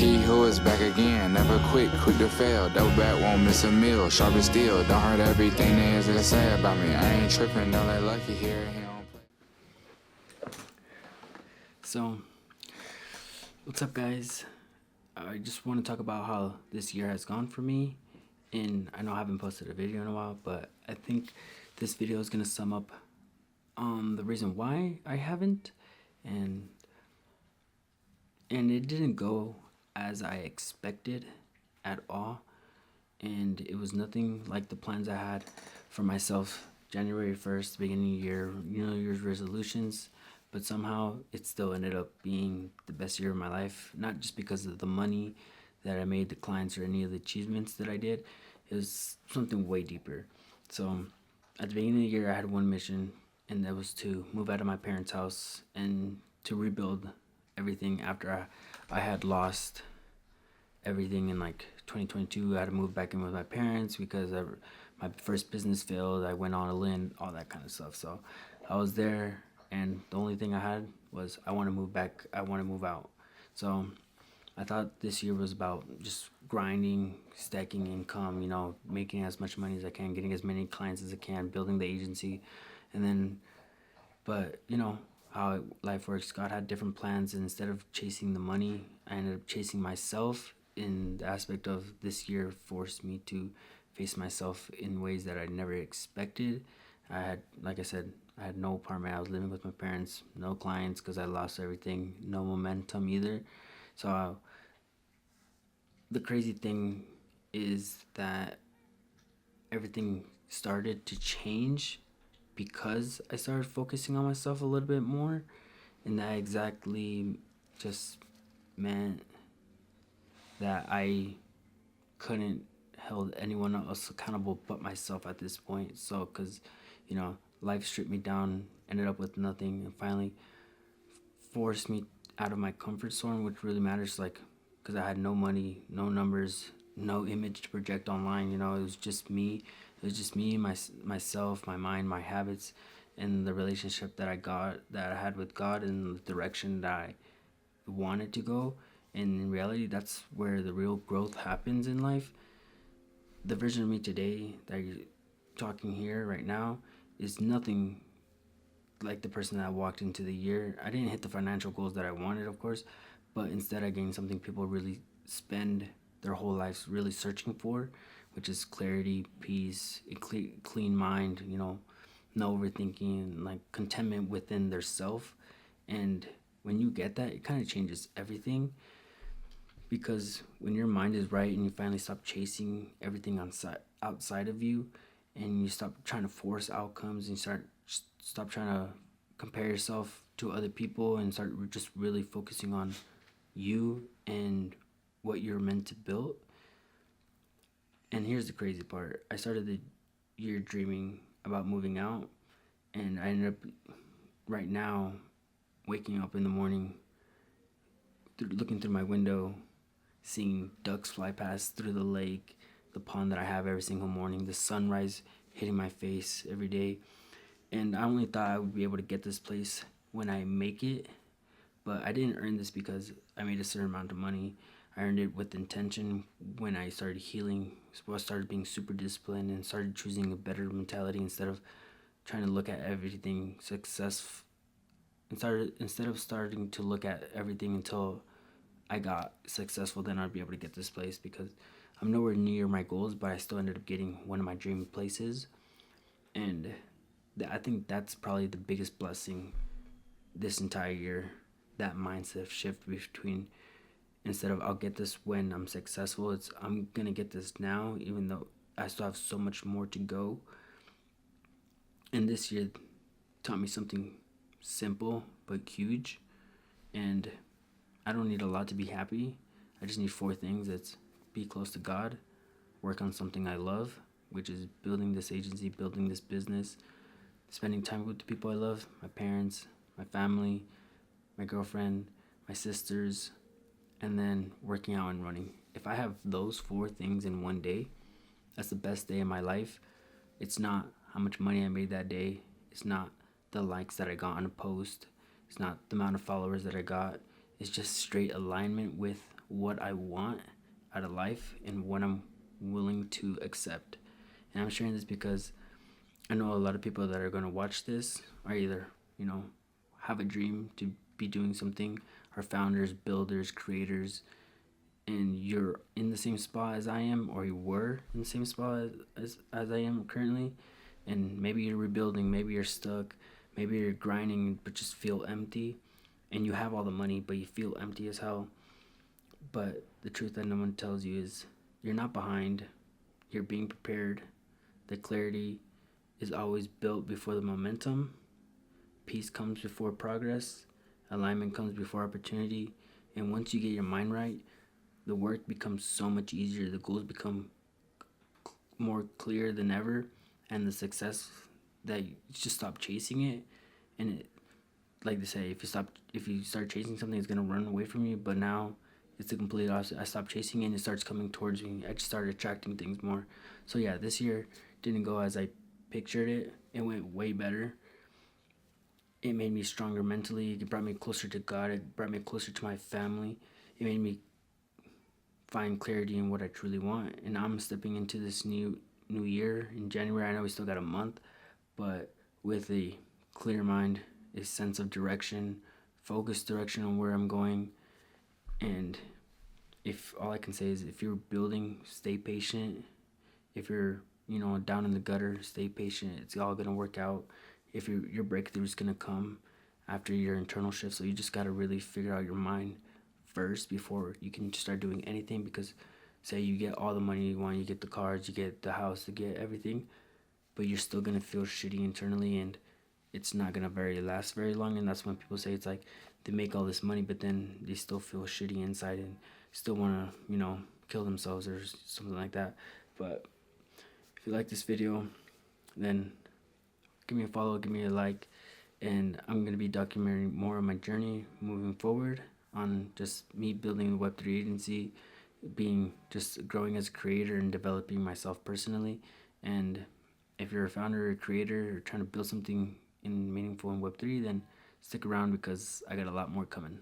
He who is back again, never quick to fail. Double back, won't miss a meal. Sharp as steel, don't hurt everything there is to say about me. I ain't tripping, don't let Lucky hear it. He don't play. So, what's up, guys? I just want to talk about how this year has gone for me. And I know I haven't posted a video in a while, but I think this video is going to sum up the reason why I haven't. And it didn't go as I expected at all. And it was nothing like the plans I had for myself January 1st, beginning of the year, New Year's resolutions. But somehow it still ended up being the best year of my life. Not just because of the money that I made, the clients, or any of the achievements that I did. It was something way deeper. So at the beginning of the year, I had one mission, and that was to move out of my parents' house and to rebuild everything after I had lost everything in like 2022. I had to move back in with my parents because my first business failed. I went on a limb, all that kind of stuff. So I was there, and the only thing I had was I want to move back. I want to move out. So I thought this year was about just grinding, stacking income, making as much money as I can, getting as many clients as I can, building the agency. And then, but how life works, God had different plans, and instead of chasing the money, I ended up chasing myself. In the aspect of this year forced me to face myself in ways that I never expected. Like I said, I had no apartment. I was living with my parents, no clients because I lost everything, no momentum either. So the crazy thing is that everything started to change because I started focusing on myself a little bit more, and that exactly just meant that I couldn't hold anyone else accountable but myself at this point. So because life stripped me down, ended up with nothing, and finally forced me out of my comfort zone, which really matters, because I had no money, no numbers, no image to project online. It was just me. It was just me, myself, my mind, my habits, and the relationship that I had with God, and the direction that I wanted to go. And in reality, that's where the real growth happens in life. The version of me today that you're talking here right now is nothing like the person that walked into the year. I didn't hit the financial goals that I wanted, of course, but instead I gained something people really spend their whole lives really searching for, which is clarity, peace, a clean mind, no overthinking, like contentment within their self. And when you get that, it kind of changes everything, because when your mind is right and you finally stop chasing everything outside of you, and you stop trying to force outcomes, and you stop trying to compare yourself to other people, and start just really focusing on you and what you're meant to build. And here's the crazy part. I started the year dreaming about moving out, and I ended up right now waking up in the morning, looking through my window, seeing ducks fly past through the lake, the pond that I have every single morning, the sunrise hitting my face every day. And I only thought I would be able to get this place when I make it, but I didn't earn this because I made a certain amount of money. I earned it with intention when I started healing. So I started being super disciplined and started choosing a better mentality instead of trying to look at everything success. Instead of starting to look at everything until I got successful, then I'd be able to get this place, because I'm nowhere near my goals, but I still ended up getting one of my dream places. And I think that's probably the biggest blessing this entire year, that mindset shift between, instead of I'll get this when I'm successful, it's I'm gonna get this now, even though I still have so much more to go. And this year taught me something simple but huge, and I don't need a lot to be happy. I just need 4 things. It's be close to God, work on something I love, which is building this agency, building this business, spending time with the people I love, my parents, my family, my girlfriend, my sisters, and then working out and running. If I have those 4 things in one day, that's the best day of my life. It's not how much money I made that day. It's not the likes that I got on a post. It's not the amount of followers that I got. It's just straight alignment with what I want out of life and what I'm willing to accept. And I'm sharing this because I know a lot of people that are going to watch this are either, have a dream to be doing something, are founders, builders, creators, and you're in the same spot as I am, or you were in the same spot as I am currently, and maybe you're rebuilding, maybe you're stuck, maybe you're grinding but just feel empty, and you have all the money but you feel empty as hell. But the truth that no one tells you is you're not behind, you're being prepared. The clarity is always built before the momentum. Peace comes before progress. Alignment comes before opportunity. And once you get your mind right, the work becomes so much easier. The goals become more clear than ever. And the success, that you just stop chasing it. And it, like they say, if you start chasing something, it's gonna run away from you. But now it's the complete opposite. I stopped chasing it and it starts coming towards me. I just started attracting things more. So yeah, this year didn't go as I pictured it. It went way better. It made me stronger mentally. It brought me closer to God. It brought me closer to my family. It made me find clarity in what I truly want. And I'm stepping into this new year in January. I know we still got a month, but with a clear mind, a sense of direction, focused direction on where I'm going. And if all I can say is, if you're building, stay patient. If you're down in the gutter, stay patient. It's all gonna work out. If your breakthrough is gonna come after your internal shift. So you just gotta really figure out your mind first before you can start doing anything. Because say you get all the money you want, you get the cars, you get the house, you get everything, but you're still gonna feel shitty internally, and it's not gonna last very long. And that's when people say it's like they make all this money, but then they still feel shitty inside and still wanna kill themselves or something like that. But if you like this video, then give me a follow, give me a like, and I'm going to be documenting more of my journey moving forward on just me building the Web3 agency, just growing as a creator and developing myself personally. And if you're a founder or a creator or trying to build something meaningful in Web3, then stick around because I got a lot more coming.